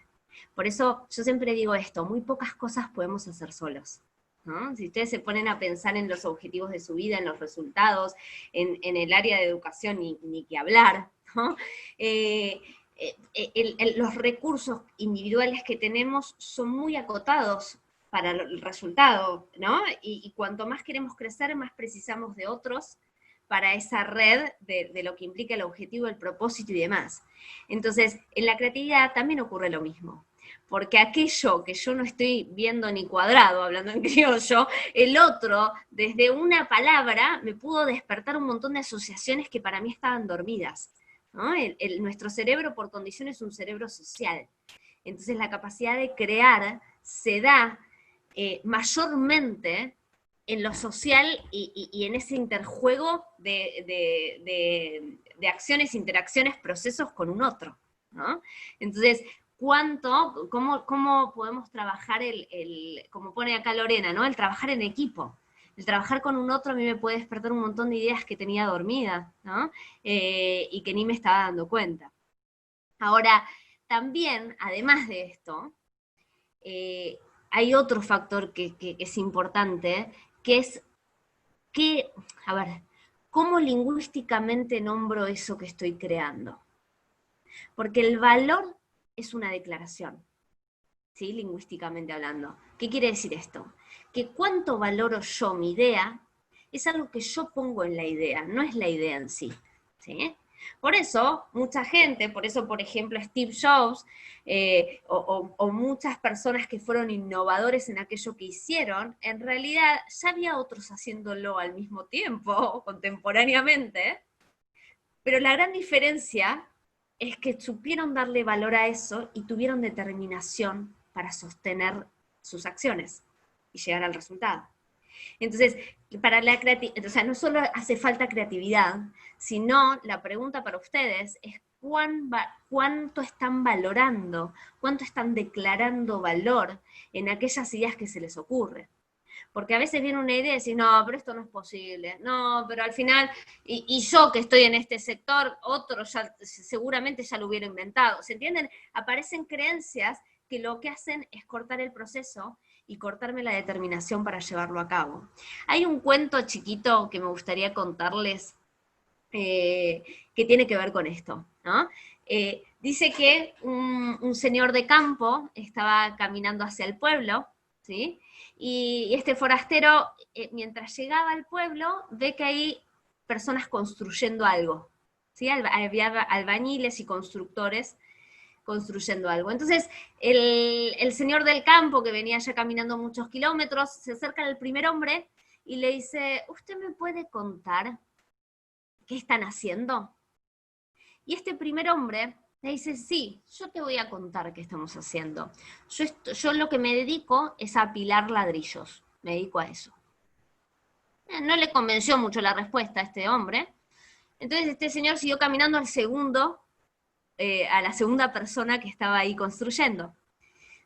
Speaker 3: Por eso yo siempre digo esto, muy pocas cosas podemos hacer solos, ¿no? Si ustedes se ponen a pensar en los objetivos de su vida, en los resultados, en el área de educación, ni que hablar, ¿no? Los recursos individuales que tenemos son muy acotados para el resultado, ¿no? Y cuanto más queremos crecer, más precisamos de otros para esa red de lo que implica el objetivo, el propósito y demás. Entonces, en la creatividad también ocurre lo mismo, porque aquello que yo no estoy viendo ni cuadrado, hablando en criollo, el otro, desde una palabra, me pudo despertar un montón de asociaciones que para mí estaban dormidas, ¿no? Nuestro cerebro, por condición, es un cerebro social. Entonces, la capacidad de crear se da mayormente en lo social y en ese interjuego de acciones, interacciones, procesos con un otro, ¿no? Entonces, cómo podemos trabajar como pone acá Lorena, ¿no? El trabajar en equipo. El trabajar con un otro a mí me puede despertar un montón de ideas que tenía dormidas, ¿no? Y que ni me estaba dando cuenta. Ahora, también, además de esto, hay otro factor que es importante, que es a ver, ¿cómo lingüísticamente nombro eso que estoy creando? Porque el valor es una declaración, ¿sí? Lingüísticamente hablando. ¿Qué quiere decir esto? Que cuánto valoro yo mi idea es algo que yo pongo en la idea, no es la idea en sí, ¿sí? Por eso, mucha gente, por eso, por ejemplo, Steve Jobs, o muchas personas que fueron innovadores en aquello que hicieron, en realidad ya había otros haciéndolo al mismo tiempo, contemporáneamente, pero la gran diferencia es que supieron darle valor a eso y tuvieron determinación para sostener sus acciones y llegar al resultado. Entonces, para la creatividad, o sea, no solo hace falta creatividad, sino la pregunta para ustedes es cuánto están valorando, cuánto están declarando valor en aquellas ideas que se les ocurre. Porque a veces viene una idea y decís, no, pero esto no es posible, no, pero al final, y yo que estoy en este sector, otro ya, seguramente ya lo hubiera inventado, ¿se entienden? Aparecen creencias que lo que hacen es cortar el proceso y cortarme la determinación para llevarlo a cabo. Hay un cuento chiquito que me gustaría contarles que tiene que ver con esto, ¿no? Dice que un señor de campo estaba caminando hacia el pueblo, ¿sí? Y este forastero, mientras llegaba al pueblo, ve que hay personas construyendo algo, ¿sí? Había albañiles y constructores construyendo algo. Entonces, el señor del campo, que venía ya caminando muchos kilómetros, se acerca al primer hombre y le dice, ¿usted me puede contar qué están haciendo? Y este primer hombre le dice, sí, yo te voy a contar qué estamos haciendo. Yo lo que me dedico es a apilar ladrillos, me dedico a eso. No le convenció mucho la respuesta a este hombre. Entonces este señor siguió caminando al segundo, a la segunda persona que estaba ahí construyendo.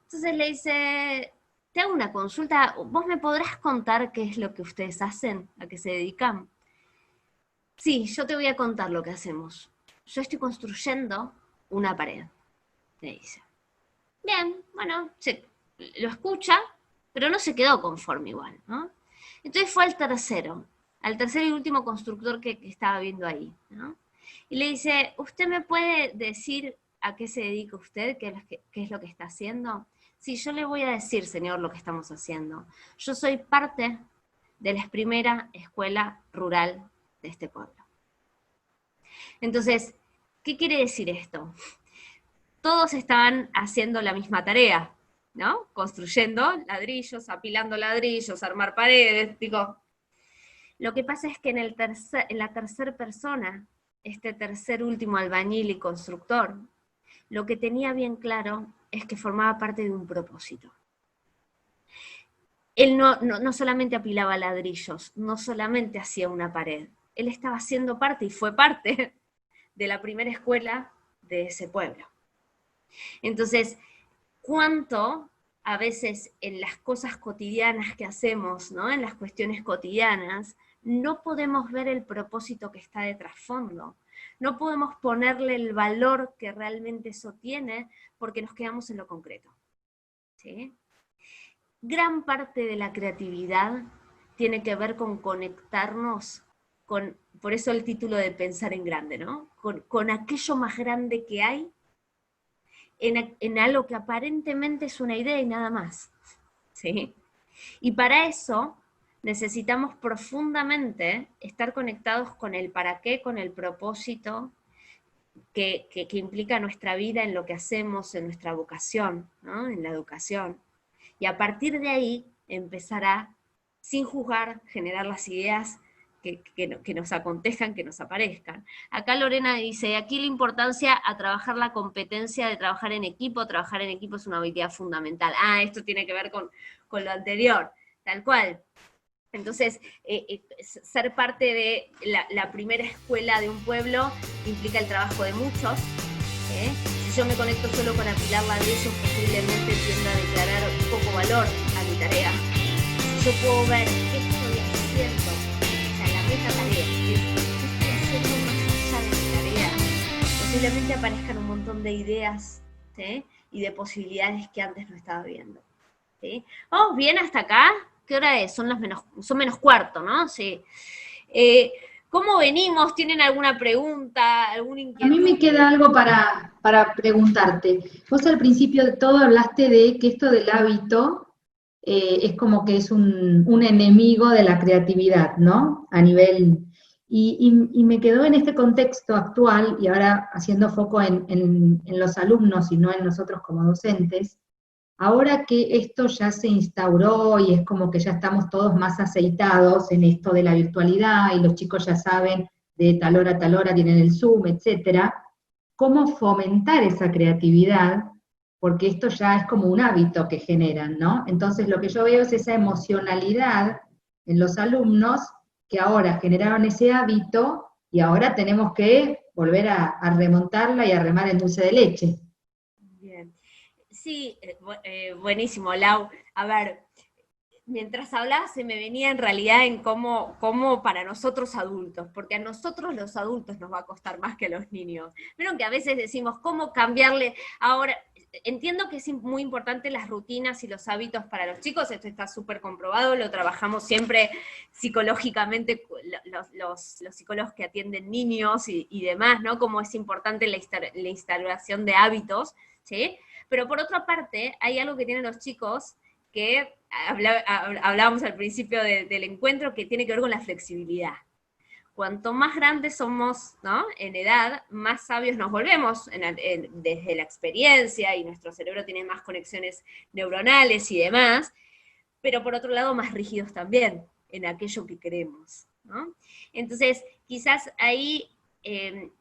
Speaker 3: Entonces le dice, te hago una consulta, ¿vos me podrás contar qué es lo que ustedes hacen, a qué se dedican? Sí, yo te voy a contar lo que hacemos. Yo estoy construyendo una pared, le dice. Bien, bueno, lo escucha, pero no se quedó conforme igual, ¿no? Entonces fue al tercer y último constructor que estaba viendo ahí, ¿no? Y le dice, ¿usted me puede decir a qué se dedica usted? ¿Qué es lo que está haciendo? Sí, yo le voy a decir, Señor, lo que estamos haciendo. Yo soy parte de la primera escuela rural de este pueblo. Entonces, ¿qué quiere decir esto? Todos estaban haciendo la misma tarea, ¿no? Construyendo ladrillos, apilando ladrillos, armar paredes, digo. Lo que pasa es que en la tercera persona, este tercer último albañil y constructor, lo que tenía bien claro es que formaba parte de un propósito. Él no solamente apilaba ladrillos, no solamente hacía una pared, él estaba siendo parte y fue parte de la primera escuela de ese pueblo. Entonces, ¿cuánto a veces en las cosas cotidianas que hacemos, ¿no? En las cuestiones cotidianas, no podemos ver el propósito que está de trasfondo? No podemos ponerle el valor que realmente eso tiene porque nos quedamos en lo concreto, ¿sí? Gran parte de la creatividad tiene que ver con conectarnos con, por eso el título de Pensar en Grande, ¿no? Con aquello más grande que hay en algo que aparentemente es una idea y nada más, ¿sí? Y para eso necesitamos profundamente estar conectados con el para qué, con el propósito que implica nuestra vida en lo que hacemos, en nuestra vocación, ¿no? En la educación. Y a partir de ahí empezará, sin juzgar, generar las ideas que nos acontejan, que nos aparezcan. Acá Lorena dice, aquí la importancia a trabajar la competencia de trabajar en equipo es una habilidad fundamental. Ah, esto tiene que ver con lo anterior, tal cual. Entonces, ser parte de la primera escuela de un pueblo implica el trabajo de muchos. Si yo me conecto solo con apilar ladrillos, posiblemente tienda a declarar poco valor a mi tarea. Si yo puedo ver qué estoy haciendo, o sea, la meta-tarea, qué estoy haciendo más allá de mi tarea, posiblemente aparezcan un montón de ideas, ¿sí? Y de posibilidades que antes no estaba viendo, ¿sí? ¿Vamos bien hasta acá? ¿Qué hora es? Son menos cuarto, ¿no? Sí. ¿Cómo venimos? ¿Tienen alguna pregunta, alguna inquietud?
Speaker 2: A mí me queda algo para preguntarte. Vos al principio de todo hablaste de que esto del hábito es como que es un enemigo de la creatividad, ¿no? A nivel... Y me quedó en este contexto actual, y ahora haciendo foco en los alumnos y no en nosotros como docentes, ahora que esto ya se instauró y es como que ya estamos todos más aceitados en esto de la virtualidad y los chicos ya saben de tal hora tienen el Zoom, etcétera, cómo fomentar esa creatividad, porque esto ya es como un hábito que generan, ¿no? Entonces lo que yo veo es esa emocionalidad en los alumnos que ahora generaron ese hábito y ahora tenemos que volver a remontarla y a remar en dulce de leche.
Speaker 3: Bien. Sí, buenísimo, Lau. A ver, mientras hablaba se me venía en realidad en cómo para nosotros adultos, porque a nosotros los adultos nos va a costar más que a los niños. Vieron que a veces decimos, ¿cómo cambiarle? Ahora, entiendo que es muy importante las rutinas y los hábitos para los chicos, esto está súper comprobado, lo trabajamos siempre psicológicamente, los psicólogos que atienden niños y demás, ¿no? Cómo es importante la instauración de hábitos, ¿sí? Pero por otra parte, hay algo que tienen los chicos que hablábamos al principio del encuentro, que tiene que ver con la flexibilidad. Cuanto más grandes somos, ¿no? En edad, más sabios nos volvemos desde la experiencia, y nuestro cerebro tiene más conexiones neuronales y demás, pero por otro lado más rígidos también en aquello que queremos, ¿no? Entonces, quizás ahí,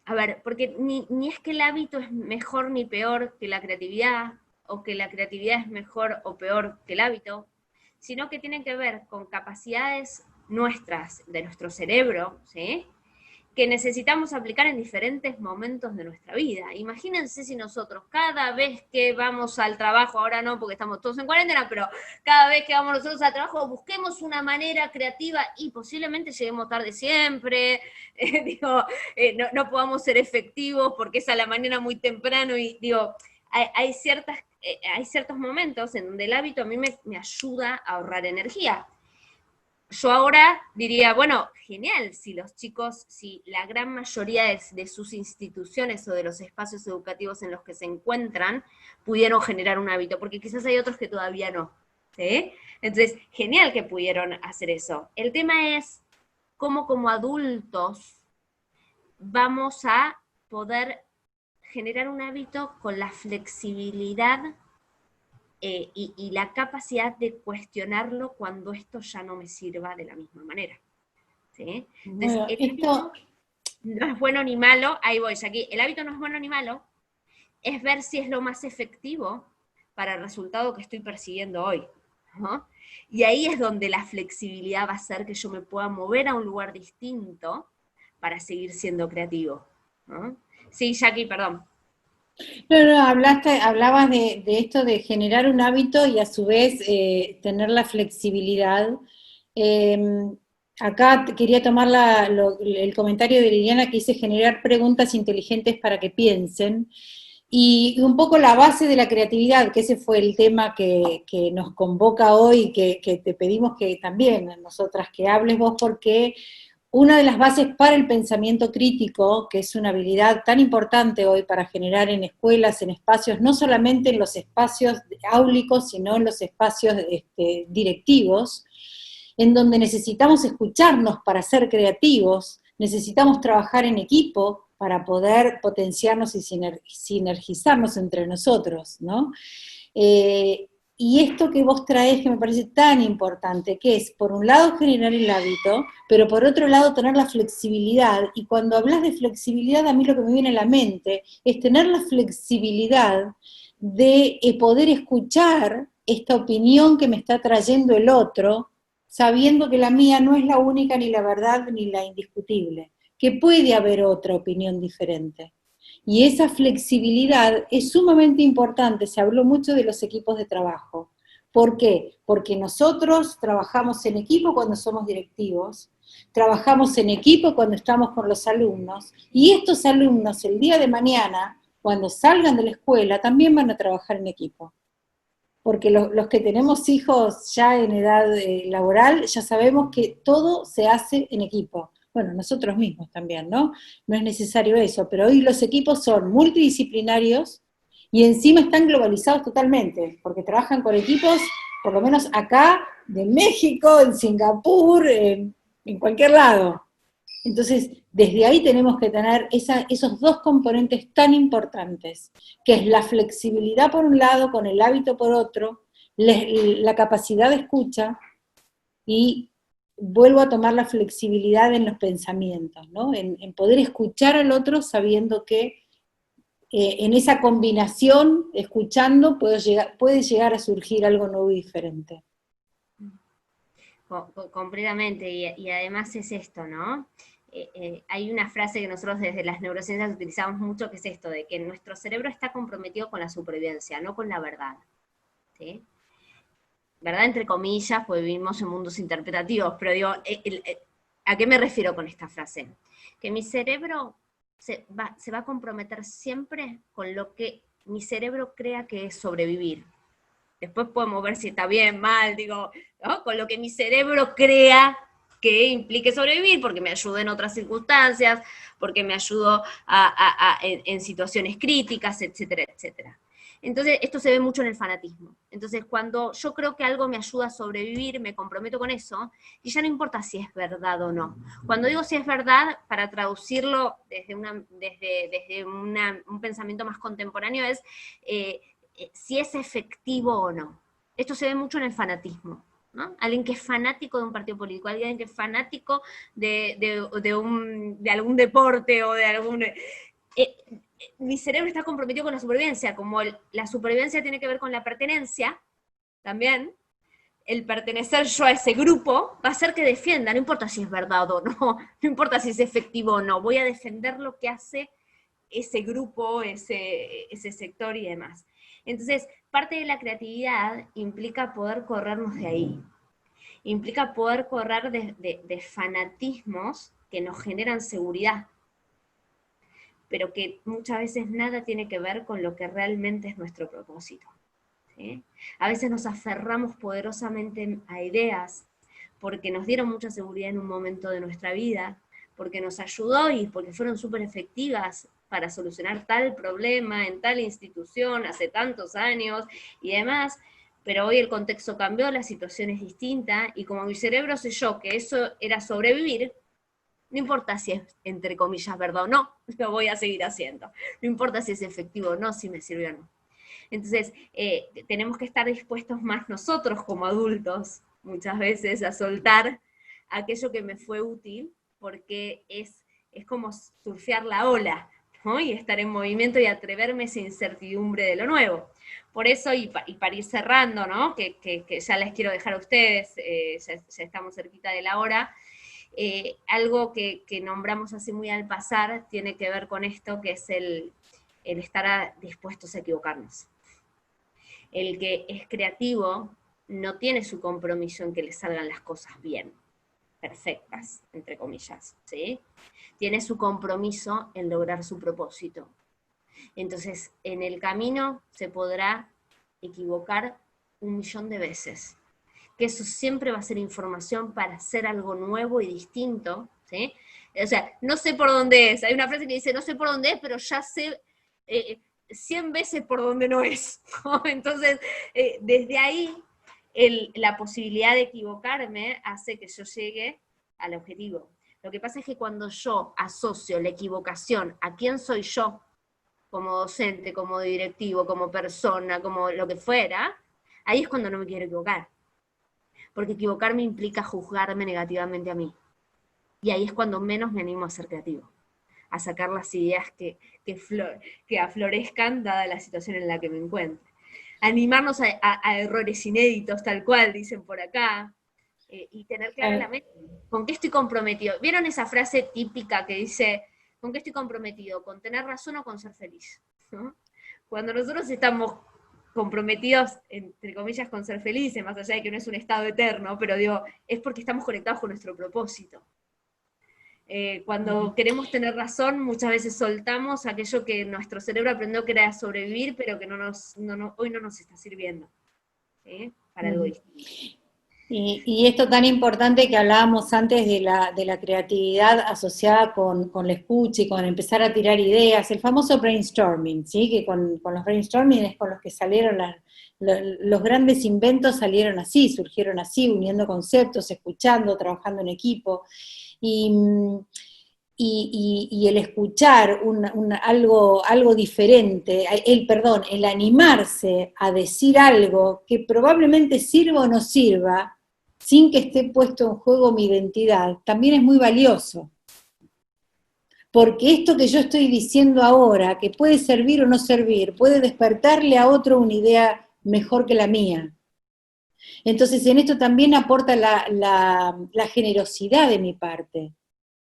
Speaker 3: a ver, porque ni es que el hábito es mejor ni peor que la creatividad, o que la creatividad es mejor o peor que el hábito, sino que tiene que ver con capacidades nuestras, de nuestro cerebro, ¿sí? Que necesitamos aplicar en diferentes momentos de nuestra vida. Imagínense si nosotros, cada vez que vamos al trabajo, ahora no porque estamos todos en cuarentena, pero cada vez que vamos nosotros al trabajo, busquemos una manera creativa y posiblemente lleguemos tarde siempre, no podamos ser efectivos porque es a la mañana muy temprano, y digo, hay ciertos momentos en donde el hábito a mí me ayuda a ahorrar energía. yo ahora diría, bueno, genial, si los chicos, si la gran mayoría de sus instituciones o de los espacios educativos en los que se encuentran pudieron generar un hábito, porque quizás hay otros que todavía no, ¿sí? Entonces, genial que pudieron hacer eso. El tema es cómo como adultos vamos a poder generar un hábito con la flexibilidad y la capacidad de cuestionarlo cuando esto ya no me sirva de la misma manera. ¿Sí? Entonces,
Speaker 1: Bueno,
Speaker 3: el
Speaker 1: esto,
Speaker 3: hábito no es bueno ni malo, ahí voy, aquí, el hábito no es bueno ni malo, es ver si es lo más efectivo para el resultado que estoy persiguiendo hoy, ¿no? Y ahí es donde la flexibilidad va a hacer que yo me pueda mover a un lugar distinto para seguir siendo creativo, ¿no? Sí, Jackie, perdón.
Speaker 1: no, hablabas de esto de generar un hábito y a su vez tener la flexibilidad. Eh, Acá quería tomar el comentario de Liliana que dice generar preguntas inteligentes para que piensen. Y un poco la base de la creatividad, que ese fue el tema que nos convoca hoy, que te pedimos que también nosotras que hables vos, porque una de las bases para el pensamiento crítico, que es una habilidad tan importante hoy para generar en escuelas, en espacios, no solamente en los espacios áulicos, sino en los espacios directivos, en donde necesitamos escucharnos para ser creativos, necesitamos trabajar en equipo para poder potenciarnos y sinergizarnos entre nosotros, ¿no? Y esto que vos traés que me parece tan importante, que es, por un lado, generar el hábito, pero por otro lado, tener la flexibilidad. Y cuando hablas de flexibilidad, a mí lo que me viene a la mente es tener la flexibilidad de poder escuchar esta opinión que me está trayendo el otro, sabiendo que la mía no es la única, ni la verdad, ni la indiscutible, que puede haber otra opinión diferente. Y esa flexibilidad es sumamente importante, se habló mucho de los equipos de trabajo. ¿Por qué? Porque nosotros trabajamos en equipo cuando somos directivos, trabajamos en equipo cuando estamos con los alumnos, y estos alumnos el día de mañana, cuando salgan de la escuela, también van a trabajar en equipo. Porque los que tenemos hijos ya en edad laboral, ya sabemos que todo se hace en equipo. Bueno, nosotros mismos también, ¿no? No es necesario eso, pero hoy los equipos son multidisciplinarios y encima están globalizados totalmente, porque trabajan con equipos, por lo menos acá, de México, en Singapur, en cualquier lado. Entonces, desde ahí tenemos que tener esos dos componentes tan importantes, que es la flexibilidad por un lado, con el hábito por otro, la capacidad de escucha y vuelvo a tomar la flexibilidad en los pensamientos, ¿no? En poder escuchar al otro sabiendo que en esa combinación, escuchando, puede llegar a surgir algo nuevo y diferente.
Speaker 3: Completamente, y además es esto, ¿no? Hay una frase que nosotros desde las neurociencias utilizamos mucho, que es esto, de que nuestro cerebro está comprometido con la supervivencia, no con la verdad, ¿sí? Verdad entre comillas, pues vivimos en mundos interpretativos, pero digo, ¿a qué me refiero con esta frase? Que mi cerebro se va a comprometer siempre con lo que mi cerebro crea que es sobrevivir. Después podemos ver si está bien, mal, digo, ¿no? Con lo que mi cerebro crea que implique sobrevivir, porque me ayudó en otras circunstancias, porque me ayudó en situaciones críticas, etcétera, etcétera. Entonces, esto se ve mucho en el fanatismo. Entonces, cuando yo creo que algo me ayuda a sobrevivir, me comprometo con eso, y ya no importa si es verdad o no. Cuando digo si es verdad, para traducirlo desde un pensamiento más contemporáneo, es si es efectivo o no. Esto se ve mucho en el fanatismo, ¿no? Alguien que es fanático de un partido político, alguien que es fanático de algún deporte o de algún... mi cerebro está comprometido con la supervivencia, como la supervivencia tiene que ver con la pertenencia, también, el pertenecer yo a ese grupo va a hacer que defienda, no importa si es verdad o no, no importa si es efectivo o no, voy a defender lo que hace ese grupo, ese sector y demás. Entonces, parte de la creatividad implica poder corrernos de ahí, implica poder correr de fanatismos que nos generan seguridad, pero que muchas veces nada tiene que ver con lo que realmente es nuestro propósito, ¿sí? A veces nos aferramos poderosamente a ideas porque nos dieron mucha seguridad en un momento de nuestra vida, porque nos ayudó y porque fueron súper efectivas para solucionar tal problema en tal institución hace tantos años y demás, pero hoy el contexto cambió, la situación es distinta, y como mi cerebro selló que eso era sobrevivir, no importa si es, entre comillas, verdad o no, lo voy a seguir haciendo. No importa si es efectivo o no, si me sirve o no. Entonces, tenemos que estar dispuestos más nosotros como adultos, muchas veces, a soltar aquello que me fue útil, porque es como surfear la ola, ¿no? Y estar en movimiento y atreverme sin incertidumbre de lo nuevo. Por eso, y para ir cerrando, ¿no? Que ya les quiero dejar a ustedes, ya estamos cerquita de la hora, algo que nombramos así muy al pasar tiene que ver con esto, que es el estar dispuestos a equivocarnos. El que es creativo no tiene su compromiso en que le salgan las cosas bien, perfectas, entre comillas, ¿sí? Tiene su compromiso en lograr su propósito. Entonces, en el camino se podrá equivocar 1.000.000 de veces, que eso siempre va a ser información para hacer algo nuevo y distinto, ¿sí? O sea, no sé por dónde es. Hay una frase que dice, no sé por dónde es, pero ya sé 100 veces por dónde no es, ¿no? Entonces, desde ahí, la posibilidad de equivocarme hace que yo llegue al objetivo. Lo que pasa es que cuando yo asocio la equivocación a quién soy yo, como docente, como directivo, como persona, como lo que fuera, ahí es cuando no me quiero equivocar. Porque equivocarme implica juzgarme negativamente a mí. Y ahí es cuando menos me animo a ser creativo, a sacar las ideas que aflorezcan dada la situación en la que me encuentro. Animarnos a errores inéditos, tal cual, dicen por acá, y tener clara la mente. ¿Con qué estoy comprometido? ¿Vieron esa frase típica que dice, ¿con qué estoy comprometido? ¿Con tener razón o con ser feliz? ¿No? Cuando nosotros estamos comprometidos, entre comillas, con ser felices, más allá de que no es un estado eterno, pero digo, es porque estamos conectados con nuestro propósito. Cuando queremos tener razón, muchas veces soltamos aquello que nuestro cerebro aprendió que era sobrevivir, pero que hoy no nos está sirviendo, ¿sí? Para algo distinto.
Speaker 1: Y esto tan importante que hablábamos antes de la creatividad asociada con la escucha y con empezar a tirar ideas, el famoso brainstorming, ¿sí? Que con los brainstorming es con los que salieron los grandes inventos, salieron así, surgieron así, uniendo conceptos, escuchando, trabajando en equipo. Y el escuchar algo diferente, el animarse a decir algo que probablemente sirva o no sirva, sin que esté puesto en juego mi identidad, también es muy valioso. Porque esto que yo estoy diciendo ahora, que puede servir o no servir, puede despertarle a otro una idea mejor que la mía. Entonces en esto también aporta la generosidad de mi parte.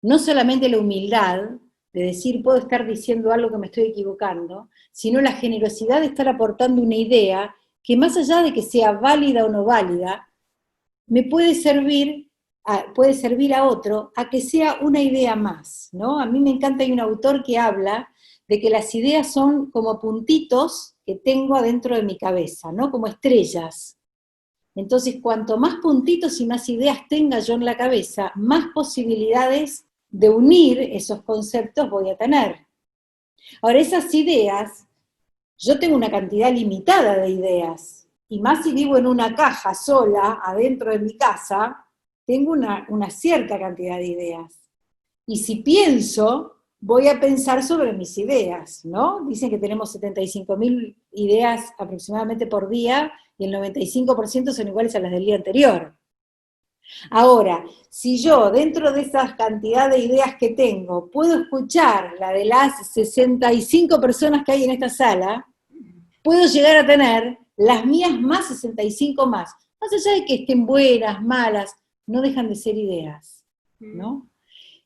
Speaker 1: No solamente la humildad de decir, puedo estar diciendo algo que me estoy equivocando, sino la generosidad de estar aportando una idea que más allá de que sea válida o no válida, me puede servir a otro a que sea una idea más, ¿no? A mí me encanta, hay un autor que habla de que las ideas son como puntitos que tengo adentro de mi cabeza, ¿no? Como estrellas. Entonces, cuanto más puntitos y más ideas tenga yo en la cabeza, más posibilidades de unir esos conceptos voy a tener. Ahora, esas ideas, yo tengo una cantidad limitada de ideas, y más si vivo en una caja sola, adentro de mi casa, tengo una cierta cantidad de ideas. Y si pienso, voy a pensar sobre mis ideas, ¿no? Dicen que tenemos 75.000 ideas aproximadamente por día, y el 95% son iguales a las del día anterior. Ahora, si yo dentro de esa cantidad de ideas que tengo, puedo escuchar la de las 65 personas que hay en esta sala, puedo llegar a tener las mías más 65 más. Más allá de que estén buenas, malas, no dejan de ser ideas, ¿no?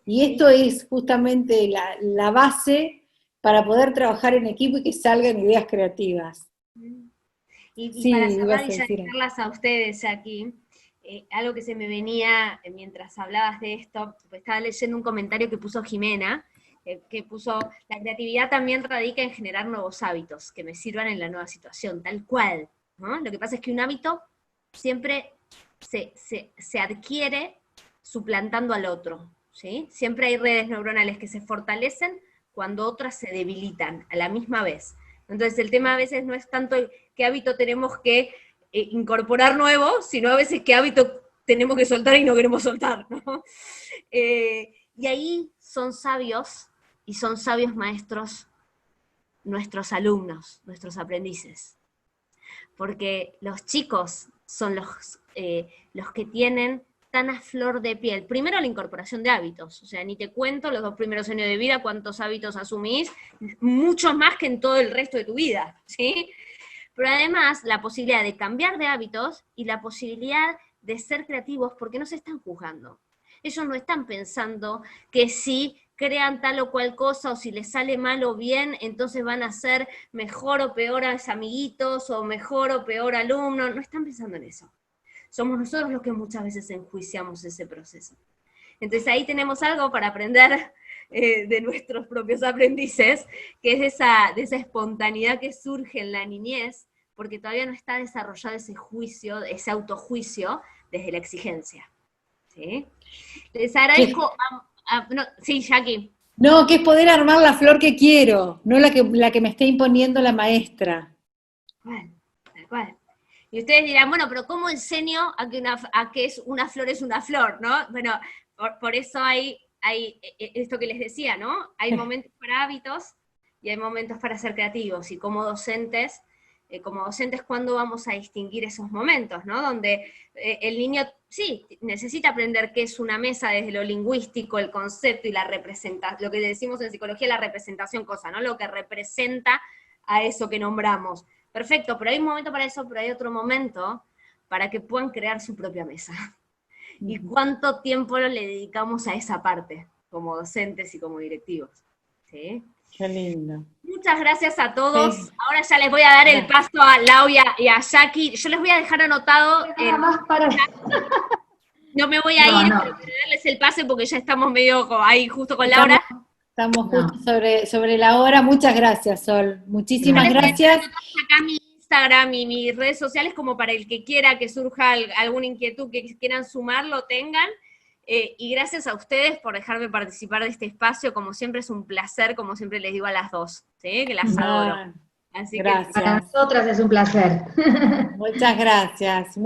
Speaker 1: Y esto es justamente la base para poder trabajar en equipo y que salgan ideas creativas.
Speaker 3: Y
Speaker 1: Sí,
Speaker 3: para cerrar y
Speaker 1: ibas a
Speaker 3: ya
Speaker 1: decir.
Speaker 3: dejarlas a ustedes aquí, algo que se me venía mientras hablabas de esto, pues estaba leyendo un comentario que puso Jimena, que puso, la creatividad también radica en generar nuevos hábitos que me sirvan en la nueva situación, tal cual, ¿no? Lo que pasa es que un hábito siempre se adquiere suplantando al otro, ¿sí? Siempre hay redes neuronales que se fortalecen cuando otras se debilitan a la misma vez. Entonces el tema a veces no es tanto qué hábito tenemos que incorporar nuevo, sino a veces qué hábito tenemos que soltar y no queremos soltar, ¿no? Y ahí son sabios, y son sabios maestros nuestros alumnos, nuestros aprendices. Porque los chicos son los que tienen tan a flor de piel. Primero la incorporación de hábitos, o sea, ni te cuento los 2 primeros años de vida, cuántos hábitos asumís, muchos más que en todo el resto de tu vida, ¿sí? Pero además la posibilidad de cambiar de hábitos y la posibilidad de ser creativos porque no se están juzgando. Ellos no están pensando que si crean tal o cual cosa, o si les sale mal o bien, entonces van a ser mejor o peor amiguitos, o mejor o peor alumno, no están pensando en eso. Somos nosotros los que muchas veces enjuiciamos ese proceso. Entonces ahí tenemos algo para aprender de nuestros propios aprendices, que es de esa espontaneidad que surge en la niñez, porque todavía no está desarrollado ese juicio, ese autojuicio desde la exigencia. ¿Sí? Les agradezco no, sí, Jackie.
Speaker 1: No, que es poder armar la flor que quiero, no la que me está imponiendo la maestra.
Speaker 3: Tal cual. Y ustedes dirán, bueno, pero ¿cómo enseño a que una flor, ¿no? Bueno, por eso hay esto que les decía, ¿no? Hay momentos para hábitos y hay momentos para ser creativos, y como docentes, ¿cuándo vamos a distinguir esos momentos, ¿no? Donde el niño, sí, necesita aprender qué es una mesa desde lo lingüístico, el concepto y la representación, lo que decimos en psicología, la representación cosa, ¿no? Lo que representa a eso que nombramos. Perfecto, pero hay un momento para eso, pero hay otro momento para que puedan crear su propia mesa. ¿Y cuánto tiempo le dedicamos a esa parte, como docentes y como directivos? ¿Sí?
Speaker 1: Qué lindo.
Speaker 3: Muchas gracias a todos. Sí. Ahora ya les voy a dar el paso a Lau y a Jackie. Yo les voy a dejar anotado.
Speaker 2: Nada más para...
Speaker 3: No me voy a ir, pero quiero darles el pase porque ya estamos medio ahí justo con la hora.
Speaker 1: Estamos justo sobre la hora. Muchas gracias, Sol. Muchísimas gracias.
Speaker 3: Acá mi Instagram y mis redes sociales, como para el que quiera que surja alguna inquietud que quieran sumar, lo tengan. Y gracias a ustedes por dejarme participar de este espacio. Como siempre es un placer, como siempre les digo a las dos, ¿sí? Que las adoro. Así
Speaker 2: gracias. Para nosotras es un placer.
Speaker 1: Muchas gracias.